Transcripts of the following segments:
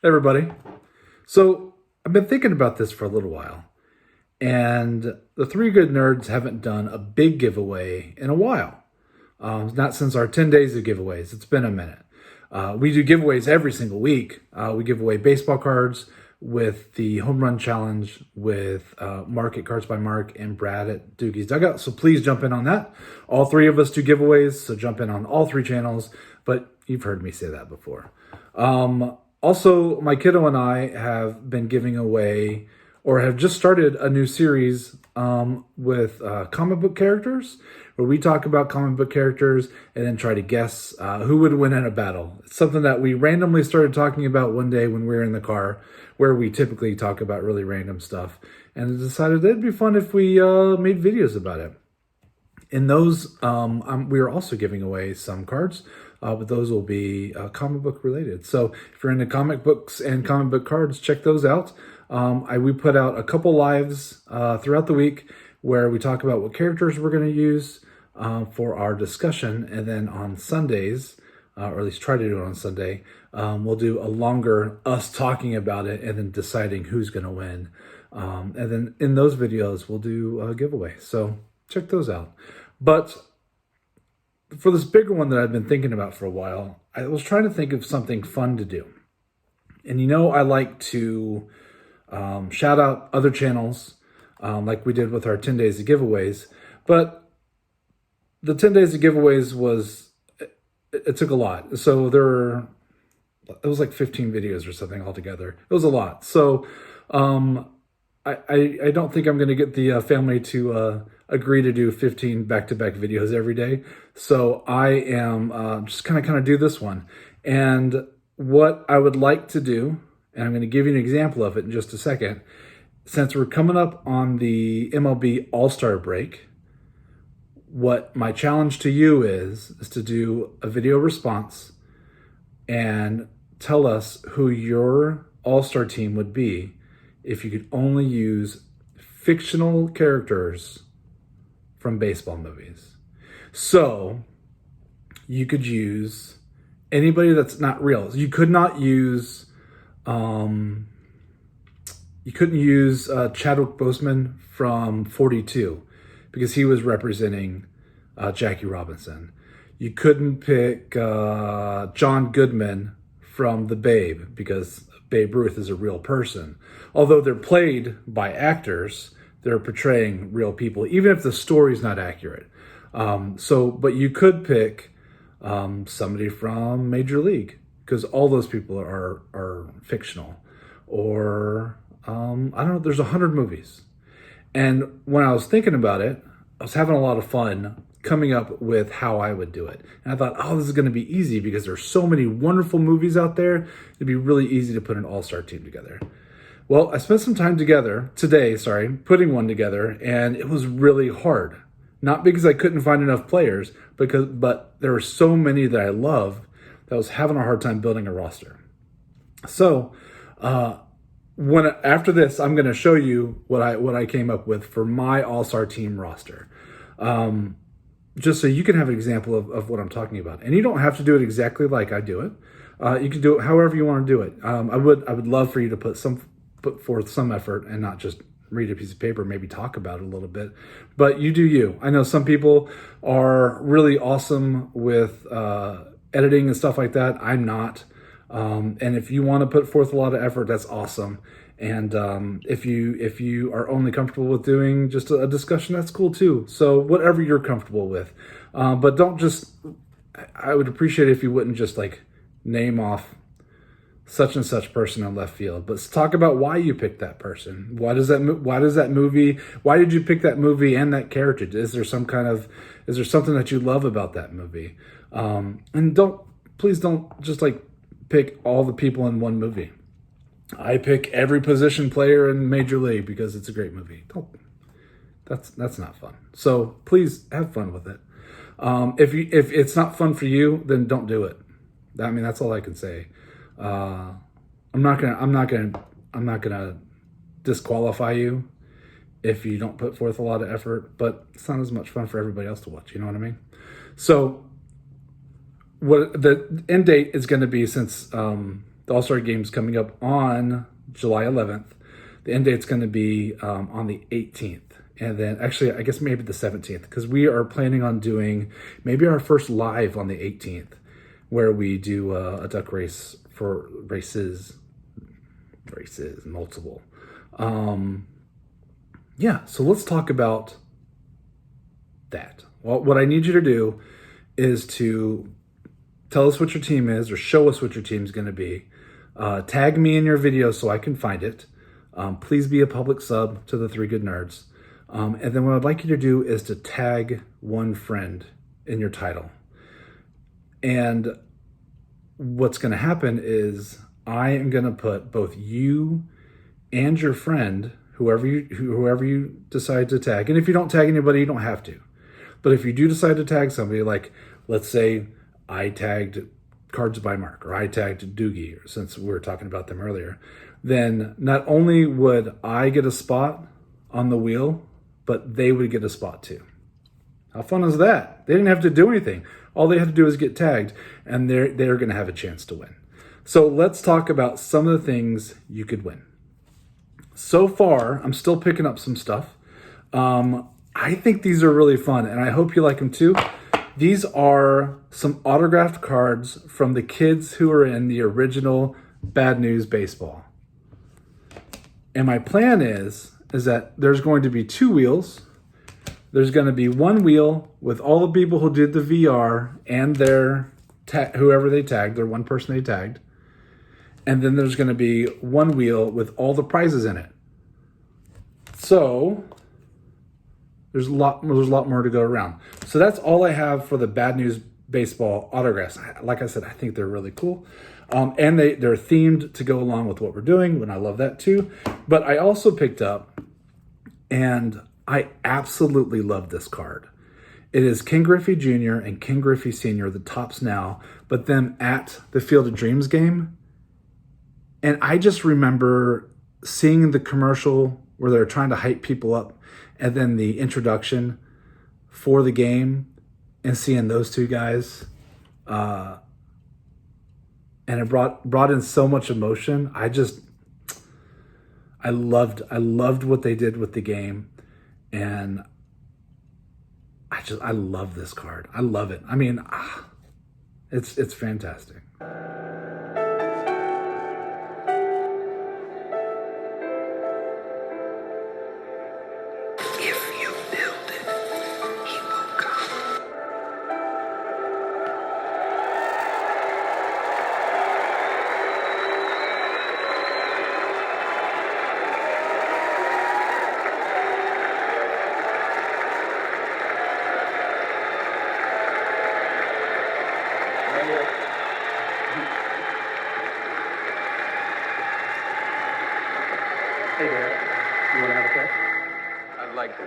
Everybody. So I've been thinking about this for a little while, and the Three Good Nerds haven't done a big giveaway in a while. Not since our 10 days of giveaways. It's been a minute. We do giveaways every single week. We give away baseball cards with the home run challenge with Mark at Cards by Mark and Brad at Doogie's Dugout. So please jump in on that. All three of us do giveaways, so jump in on all three channels. But you've heard me say that before. Also, my kiddo and I have been giving away, or have just started a new series with comic book characters, where we talk about comic book characters and then try to guess who would win in a battle. It's something that we randomly started talking about one day when we were in the car, where we typically talk about really random stuff, and decided it'd be fun if we made videos about it. In those, we are also giving away some cards, but those will be comic book related. So if you're into comic books and comic book cards, check those out. We put out a couple lives throughout the week where we talk about what characters we're going to use for our discussion. And then on Sundays, or at least try to do it on Sunday, we'll do a longer us talking about it and then deciding who's going to win. And then in those videos, we'll do a giveaway. So check those out. But for this bigger one that I've been thinking about for a while, I was trying to think of something fun to do. And I like to shout out other channels, like we did with our 10 days of giveaways. But the 10 days of giveaways it took a lot. So it was like 15 videos or something altogether. It was a lot. So I don't think I'm going to get the family to agree to do 15 back-to-back videos every day. So I am just kind of do this one. And what I would like to do, and I'm going to give you an example of it in just a second, since we're coming up on the MLB All-Star break, what my challenge to you is to do a video response and tell us who your All-Star team would be if you could only use fictional characters from baseball movies. So you could use anybody that's not real. You could not use, you couldn't use Chadwick Boseman from 42 because he was representing Jackie Robinson. You couldn't pick John Goodman from The Babe because Babe Ruth is a real person. Although they're played by actors, they're portraying real people, even if the story's not accurate. But you could pick somebody from Major League because all those people are fictional. Or, I don't know, there's 100 movies. And when I was thinking about it, I was having a lot of fun coming up with how I would do it. And I thought, this is going to be easy because there's so many wonderful movies out there. It'd be really easy to put an all-star team together. Well, I spent some time putting one together, and it was really hard. Not because I couldn't find enough players, but there were so many that I love that I was having a hard time building a roster. So, after this, I'm going to show you what I came up with for my all-star team roster. Just so you can have an example of what I'm talking about. And you don't have to do it exactly like I do it. You can do it however you want to do it. I would love for you to put forth some effort and not just read a piece of paper, maybe talk about it a little bit. But you do you. I know some people are really awesome with editing and stuff like that. I'm not. And if you want to put forth a lot of effort, that's awesome. And if you are only comfortable with doing just a discussion, that's cool too. So whatever you're comfortable with. But don't just, I would appreciate it if you wouldn't just like name off such and such person in left field, but let's talk about why you picked that person. Why did you pick that movie and that character? Is there something that you love about that movie? And please don't just like pick all the people in one movie. I pick every position player in Major League because it's a great movie. That's not fun. So please have fun with it. If it's not fun for you, then don't do it. I mean, that's all I can say. I'm not gonna disqualify you if you don't put forth a lot of effort, but it's not as much fun for everybody else to watch. You know what I mean? So what the end date is going to be, since the All-Star game's coming up on July 11th. The end date's going to be on the 18th. And then actually, I guess maybe the 17th, because we are planning on doing maybe our first live on the 18th, where we do a duck race for races, multiple. Yeah, so let's talk about that. Well, what I need you to do is to tell us what your team is, or show us what your team's going to be. Tag me in your video so I can find it. Please be a public sub to the 3 Good Nerds. And then what I'd like you to do is to tag one friend in your title. And what's going to happen is I am going to put both you and your friend, whoever you decide to tag. And if you don't tag anybody, you don't have to. But if you do decide to tag somebody, like let's say I tagged Cards by Mark, or I tagged Doogie, since we were talking about them earlier, then not only would I get a spot on the wheel, but they would get a spot too. How fun is that? They didn't have to do anything. All they had to do is get tagged, and they're going to have a chance to win. So let's talk about some of the things you could win. So far, I'm still picking up some stuff. I think these are really fun, and I hope you like them too. These are some autographed cards from the kids who are in the original Bad News Baseball. And my plan is that there's going to be 2 wheels. There's going to be 1 wheel with all the people who did the VR and their whoever they tagged, their one person they tagged. And then there's going to be 1 wheel with all the prizes in it. So there's a lot more to go around. So that's all I have for the Bad News Baseball autographs. Like I said, I think they're really cool. And they're themed to go along with what we're doing, and I love that too. But I also picked up, and I absolutely love this card. It is Ken Griffey Jr. and Ken Griffey Sr., the tops now, but them at the Field of Dreams game. And I just remember seeing the commercial where they're trying to hype people up, and then the introduction for the game, and seeing those 2 guys. And it brought in so much emotion. I loved what they did with the game, and I love this card. I love it. I mean, it's fantastic. If you build it, he will come. Hey there, you want to have a catch? I'd like to.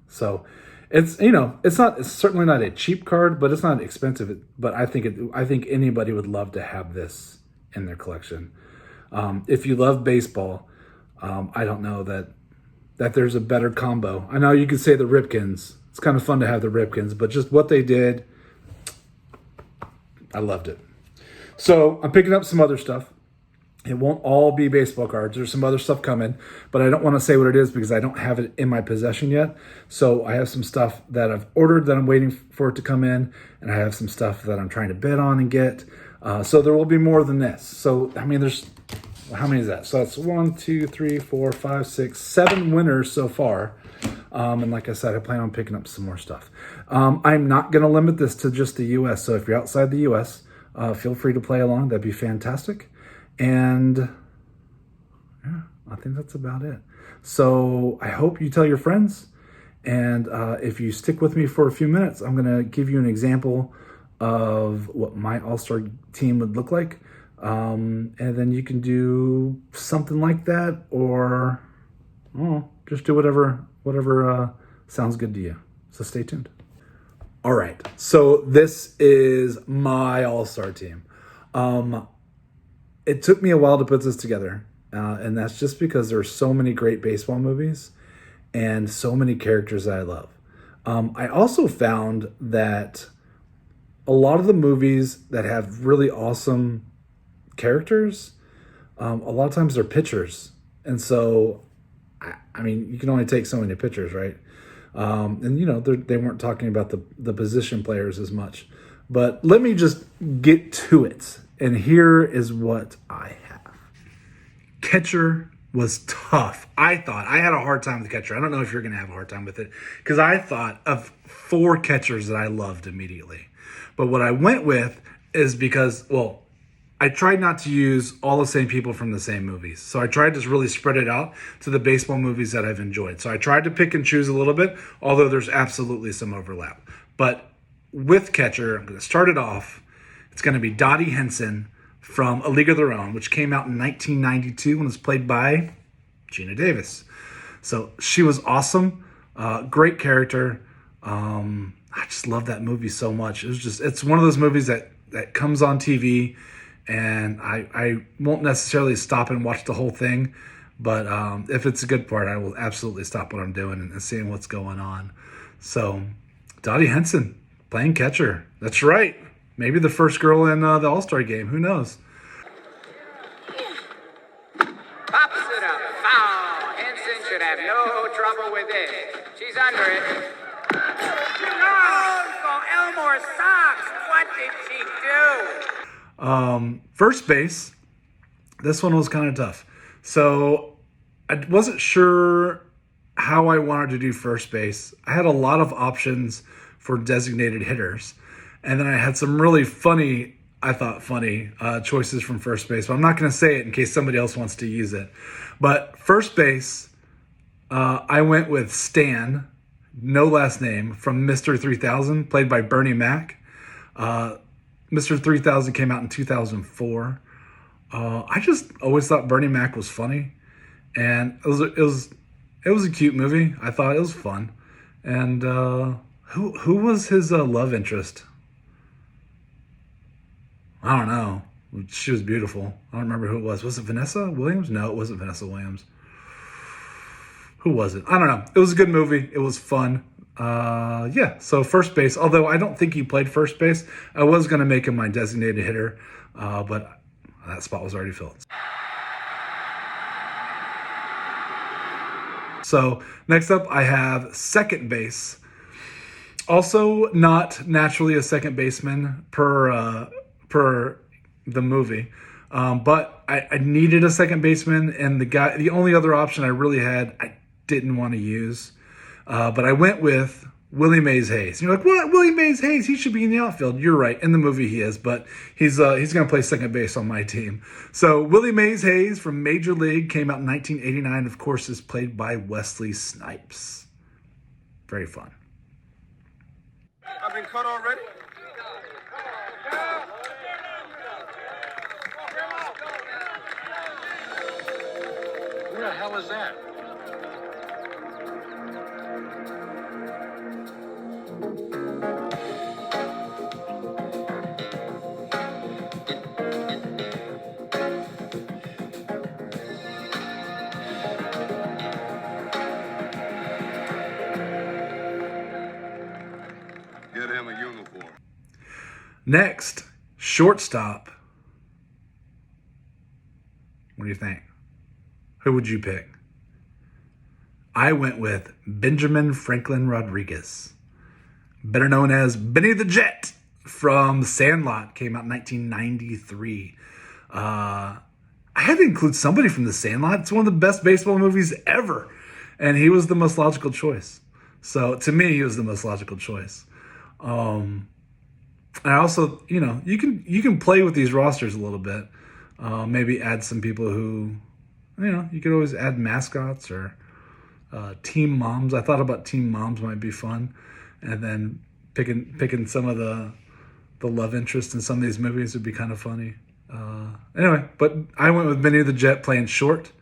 So it's certainly not a cheap card, but it's not expensive. But I think anybody would love to have this in their collection. If you love baseball, I don't know that there's a better combo. I know you could say the Ripkins. It's kind of fun to have the Ripkins, but just what they did, I loved it. So I'm picking up some other stuff. It won't all be baseball cards. There's some other stuff coming, but I don't want to say what it is because I don't have it in my possession yet. So I have some stuff that I've ordered that I'm waiting for it to come in, and I have some stuff that I'm trying to bid on and get. So there will be more than this. So, I mean, how many is that? So that's 1, 2, 3, 4, 5, 6, 7 winners so far. And like I said, I plan on picking up some more stuff. I'm not going to limit this to just the U.S. So if you're outside the U.S., feel free to play along. That'd be fantastic. And yeah, I think that's about it. So I hope you tell your friends. And if you stick with me for a few minutes, I'm going to give you an example of what my All-Star team would look like. And then you can do something like that, or just do whatever sounds good to you. So stay tuned. All right. So this is my All-Star team. It took me a while to put this together. And that's just because there are so many great baseball movies. and so many characters that I love. I also found that a lot of the movies that have really awesome characters, a lot of times they're pitchers. And so, I mean, you can only take so many pitchers, right? And, you know, they weren't talking about the position players as much. But let me just get to it. And here is what I have. Catcher was tough. I thought I had a hard time with catcher. I don't know if you're going to have a hard time with it because I thought of 4 catchers that I loved immediately. But what I went with is because, well, I tried not to use all the same people from the same movies. So I tried to really spread it out to the baseball movies that I've enjoyed. So I tried to pick and choose a little bit, although there's absolutely some overlap. But with catcher, I'm going to start it off. It's going to be Dottie Henson from A League of Their Own, which came out in 1992 and was played by Gina Davis. So she was awesome. Great character. I just love that movie so much. It's one of those movies that comes on TV, and I won't necessarily stop and watch the whole thing, but if it's a good part, I will absolutely stop what I'm doing and seeing what's going on. So Dottie Henson playing catcher. That's right. Maybe the first girl in the All-Star game. Who knows? Pops it up. Foul. Henson should have no trouble with it. She's under it. Oh, Elmore Sox. What did she do? First base. This one was kind of tough. So I wasn't sure how I wanted to do first base. I had a lot of options for designated hitters. And then I had some really funny choices from first base. But I'm not going to say it in case somebody else wants to use it. But first base, I went with Stan, no last name, from Mr. 3000, played by Bernie Mac. Mr. 3000 came out in 2004. I just always thought Bernie Mac was funny. And it was a cute movie. I thought it was fun. And who was his love interest? I don't know. She was beautiful. I don't remember who it was. Was it Vanessa Williams? No, it wasn't Vanessa Williams. Who was it? I don't know. It was a good movie. It was fun. Yeah, so first base. Although I don't think he played first base. I was going to make him my designated hitter, but that spot was already filled. So next up, I have second base. Also not naturally a second baseman per the movie. But I needed a second baseman, and the only other option I really had, I didn't want to use. But I went with Willie Mays Hayes. And you're like, what? Willie Mays Hayes? He should be in the outfield. You're right. In the movie he is, but he's going to play second base on my team. So Willie Mays Hayes from Major League came out in 1989. Of course, is played by Wesley Snipes. Very fun. I've been cut already? Who the hell is that? Get him a uniform. Next, shortstop. What do you think? Who would you pick? I went with Benjamin Franklin Rodriguez, better known as Benny the Jet from Sandlot, came out in 1993. I had to include somebody from the Sandlot. It's one of the best baseball movies ever, and he was the most logical choice. So to me, he was the most logical choice. And I also, you can play with these rosters a little bit. Maybe add some people who, you could always add mascots or team moms. I thought about team moms might be fun, and then picking some of the love interest in some of these movies would be kind of funny. Anyway, but I went with Benny the Jet playing short.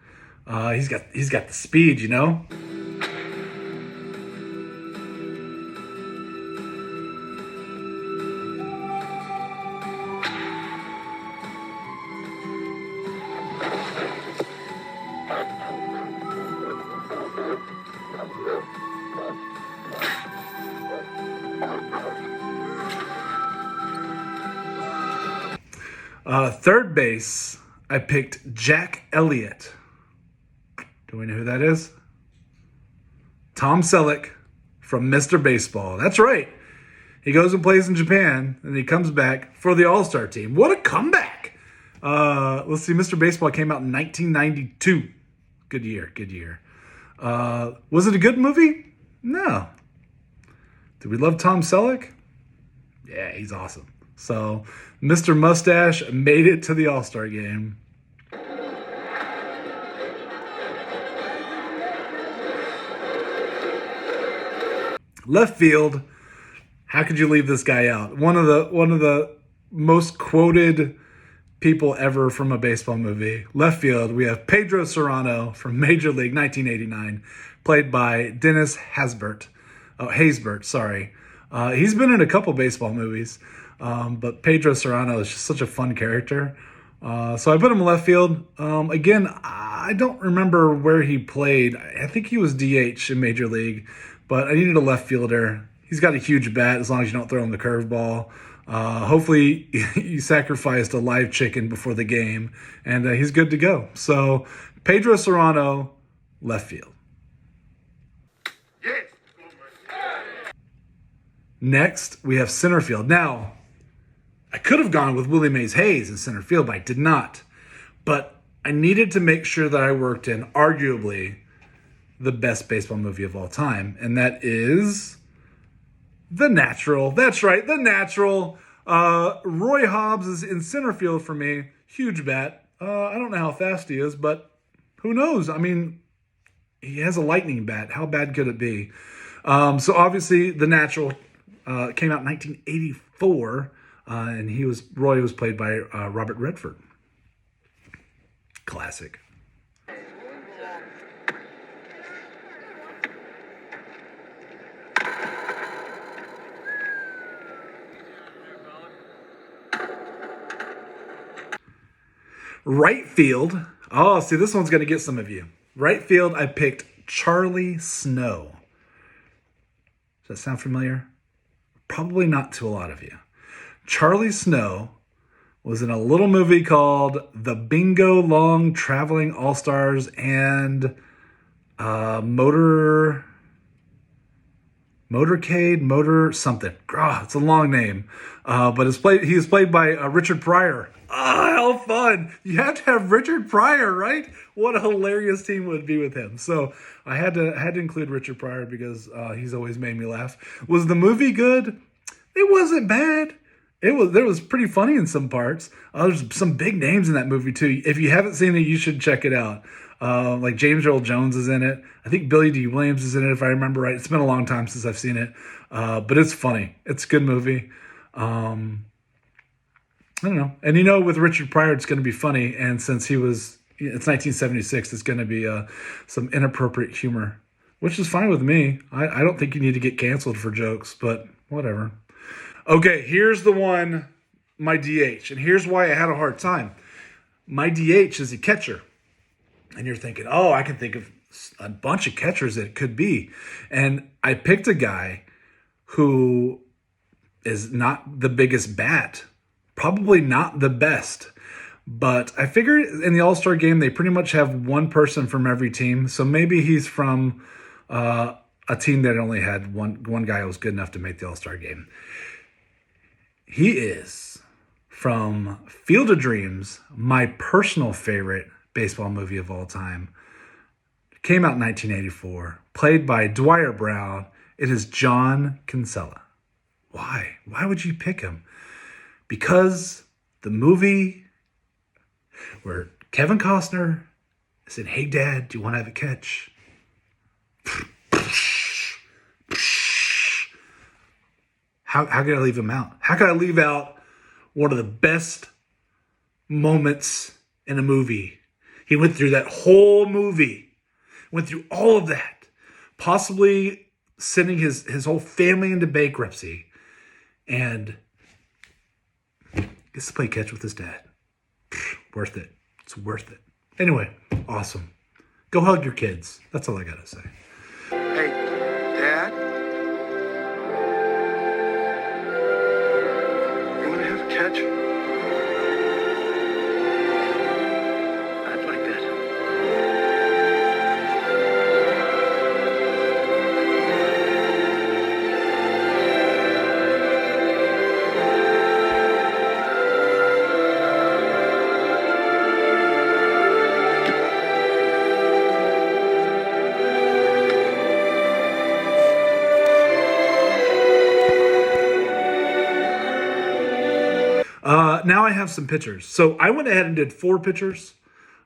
He's got the speed, Third base, I picked Jack Elliott. Do we know who that is? Tom Selleck from Mr. Baseball. That's right. He goes and plays in Japan, and he comes back for the All-Star team. What a comeback! Let's see. Mr. Baseball came out in 1992. Good year. Was it a good movie? No. Did we love Tom Selleck? Yeah, he's awesome. So, Mr. Mustache made it to the All-Star game. Left field. How could you leave this guy out? One of the most quoted people ever from a baseball movie. Left field, we have Pedro Serrano from Major League 1989, played by Dennis Haysbert. Sorry. He's been in a couple baseball movies, but Pedro Serrano is just such a fun character. So I put him in left field. Again, I don't remember where he played. I think he was DH in Major League, but I needed a left fielder. He's got a huge bat as long as you don't throw him the curveball. Hopefully you sacrificed a live chicken before the game, and he's good to go. So Pedro Serrano, left field. Yes. Next, we have center field. Now, I could have gone with Willie Mays Hayes in center field, but I did not. But I needed to make sure that I worked in arguably the best baseball movie of all time, and that is The Natural. That's right, The Natural. Roy Hobbs is in center field for me. Huge bat. I don't know how fast he is, but who knows? I mean, he has a lightning bat. How bad could it be? So obviously, The Natural came out in 1984, and Roy was played by Robert Redford. Classic. Right field. Oh, see, this one's going to get some of you. Right field, I picked Charlie Snow. Does that sound familiar? Probably not to a lot of you. Charlie Snow was in a little movie called The Bingo Long Traveling All-Stars and Motorcade, something. It's a long name. But he is played by Richard Pryor. How fun. You have to have Richard Pryor, right? What a hilarious team would be with him. So I had to include Richard Pryor because he's always made me laugh. Was the movie good? It wasn't bad. There was pretty funny in some parts. There's some big names in that movie too. If you haven't seen it, you should check it out. Like James Earl Jones is in it. I think Billy D. Williams is in it, if I remember right. It's been a long time since I've seen it, but it's funny. It's a good movie. I don't know. And with Richard Pryor, it's going to be funny. And since it's 1976, it's going to be some inappropriate humor, which is fine with me. I don't think you need to get canceled for jokes, but whatever. Okay, here's the one, my DH. And here's why I had a hard time. My DH is a catcher. And you're thinking, oh, I can think of a bunch of catchers that it could be. And I picked a guy who is not the biggest bat, probably not the best. But I figured in the All-Star game, they pretty much have one person from every team. So maybe he's from a team that only had one guy who was good enough to make the All-Star game. He is from Field of Dreams, my personal favorite baseball movie of all time. Came out in 1984, played by Dwyer Brown. It is John Kinsella. Why? Why would you pick him? Because the movie where Kevin Costner said, "Hey, Dad, do you want to have a catch?" How could I leave him out? How could I leave out one of the best moments in a movie? He went through that whole movie, went through all of that, possibly sending his whole family into bankruptcy, and gets to play catch with his dad. Worth it. It's worth it. Anyway, awesome. Go hug your kids. That's all I gotta say. Hey, Dad? You want to have a catch? Now I have some pitchers. So I went ahead and did 4 pitchers,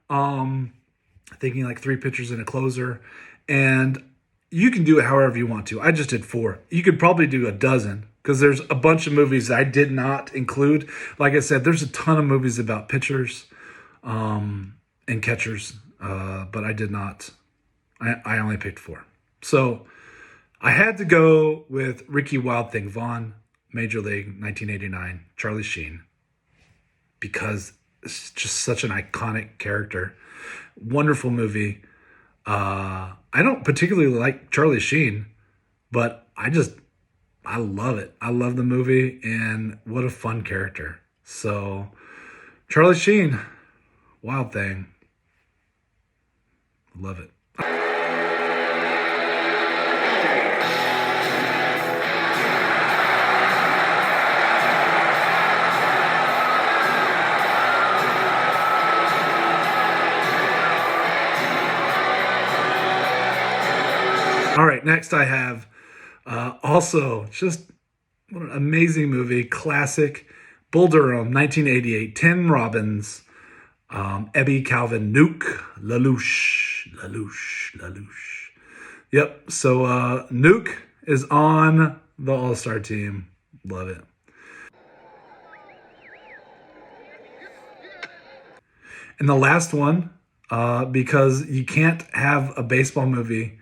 thinking like 3 pitchers and a closer. And you can do it however you want to. I just did 4. You could probably do a dozen because there's a bunch of movies I did not include. Like I said, there's a ton of movies about pitchers and catchers, but I did not. I only picked 4. So I had to go with Ricky Wild Thing Vaughn, Major League, 1989, Charlie Sheen, because it's just such an iconic character. Wonderful movie. I don't particularly like Charlie Sheen, but I love it. I love the movie, and what a fun character. So Charlie Sheen, Wild Thing. Love it. All right, next I have also just what an amazing movie, classic, Boulder Room, 1988, Tim Robbins, Ebby Calvin, Nuke, LaLoosh. Yep, so Nuke is on the All-Star Team. Love it. And the last one, because you can't have a baseball movie.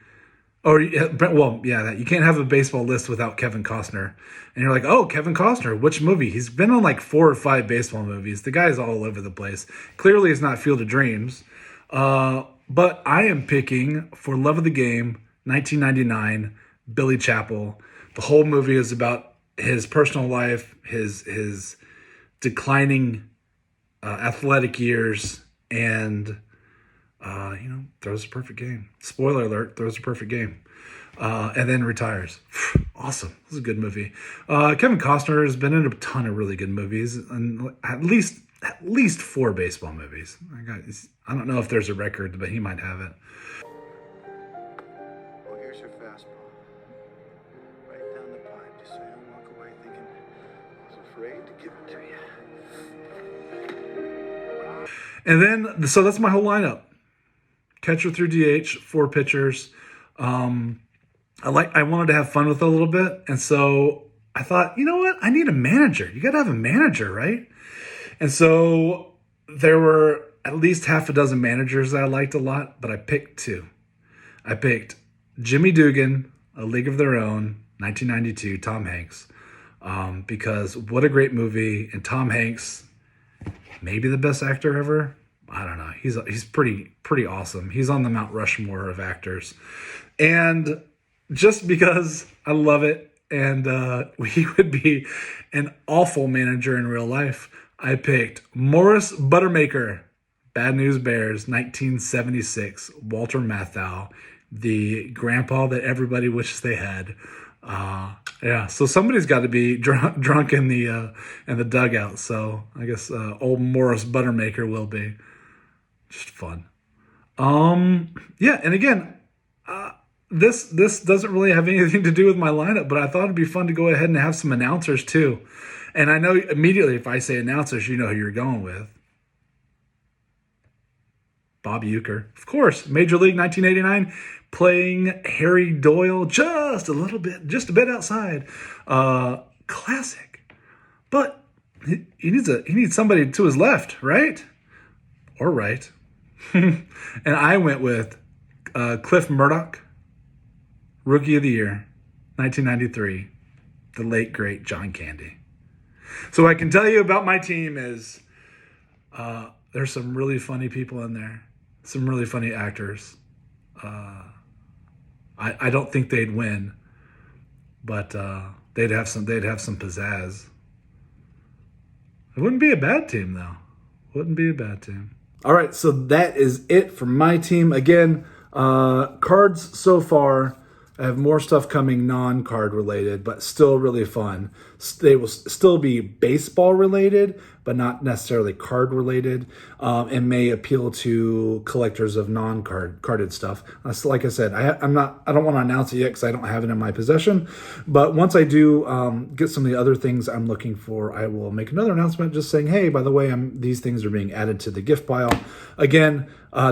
You can't have a baseball list without Kevin Costner. And you're like, oh, Kevin Costner, which movie? He's been on like 4 or 5 baseball movies. The guy's all over the place. Clearly, it's not Field of Dreams. But I am picking for Love of the Game, 1999, Billy Chapel. The whole movie is about his personal life, his declining athletic years, and throws a perfect game. Spoiler alert, throws a perfect game. And then retires. Awesome. This is a good movie. Kevin Costner has been in a ton of really good movies, and at least 4 baseball movies. I don't know if there's a record, but he might have it. Well, here's your fastball. Right down the pipe, just so you don't walk away thinking I was afraid to give it to you. And then, so that's my whole lineup. Catcher through DH, 4 pitchers. I wanted to have fun with it a little bit, and so I thought, you know what? I need a manager. You got to have a manager, right? And so there were at least half a dozen managers that I liked a lot, but I picked 2. I picked Jimmy Dugan, A League of Their Own, 1992, Tom Hanks, because what a great movie, and Tom Hanks, maybe the best actor ever. I don't know. He's pretty awesome. He's on the Mount Rushmore of actors. And just because I love it, and he would be an awful manager in real life, I picked Morris Buttermaker, Bad News Bears, 1976, Walter Matthau, the grandpa that everybody wishes they had. So somebody's got to be drunk in the dugout. So I guess old Morris Buttermaker will be. Just fun. And again, this doesn't really have anything to do with my lineup, but I thought it'd be fun to go ahead and have some announcers too. And I know immediately if I say announcers, you know who you're going with. Bob Uecker, of course, Major League 1989, playing Harry Doyle just a bit outside. Classic, but he needs somebody to his left, right? Or right. And I went with Cliff Murdoch, Rookie of the Year, 1993, the late, great John Candy. So what I can tell you about my team is there's some really funny people in there, some really funny actors. I don't think they'd win, but they'd have some pizzazz. It wouldn't be a bad team, though. Wouldn't be a bad team. All right, so that is it for my team. Again, cards so far. I have more stuff coming non-card related, but still really fun. They will still be baseball related, but not necessarily card related, and may appeal to collectors of carded stuff. So like I said, I don't want to announce it yet because I don't have it in my possession. But once I do get some of the other things I'm looking for, I will make another announcement just saying, hey, by the way, these things are being added to the gift pile. Again,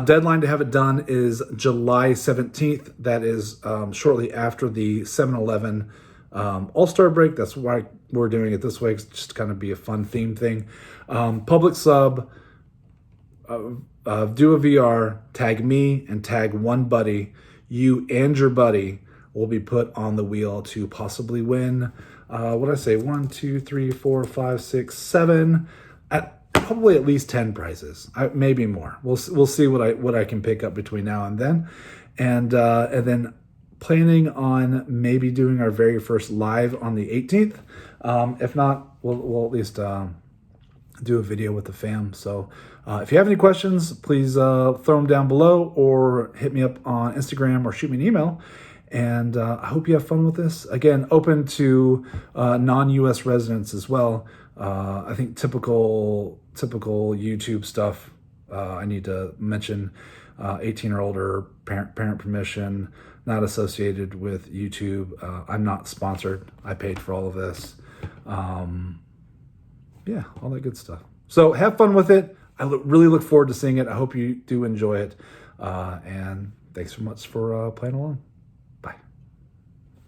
deadline to have it done is July 17th. That is shortly after the 7-Eleven All-Star break. That's why we're doing it this way. It's just kind of be a fun theme thing. Public sub, do a VR, tag me and tag one buddy. You and your buddy will be put on the wheel to possibly win. What did I say? 1, 2, 3, 4, 5, 6, 7. Probably at least 10 prizes, maybe more. We'll see what I can pick up between now and then, and then planning on maybe doing our very first live on the 18th. If not, we'll at least do a video with the fam. So if you have any questions, please throw them down below or hit me up on Instagram or shoot me an email. And I hope you have fun with this. Again, open to non-US residents as well. I think typical YouTube stuff, I need to mention 18 or older, parent permission, not associated with YouTube. I'm not sponsored. I paid for all of this. Yeah, all that good stuff. So have fun with it. I really look forward to seeing it. I hope you do enjoy it. And thanks so much for playing along.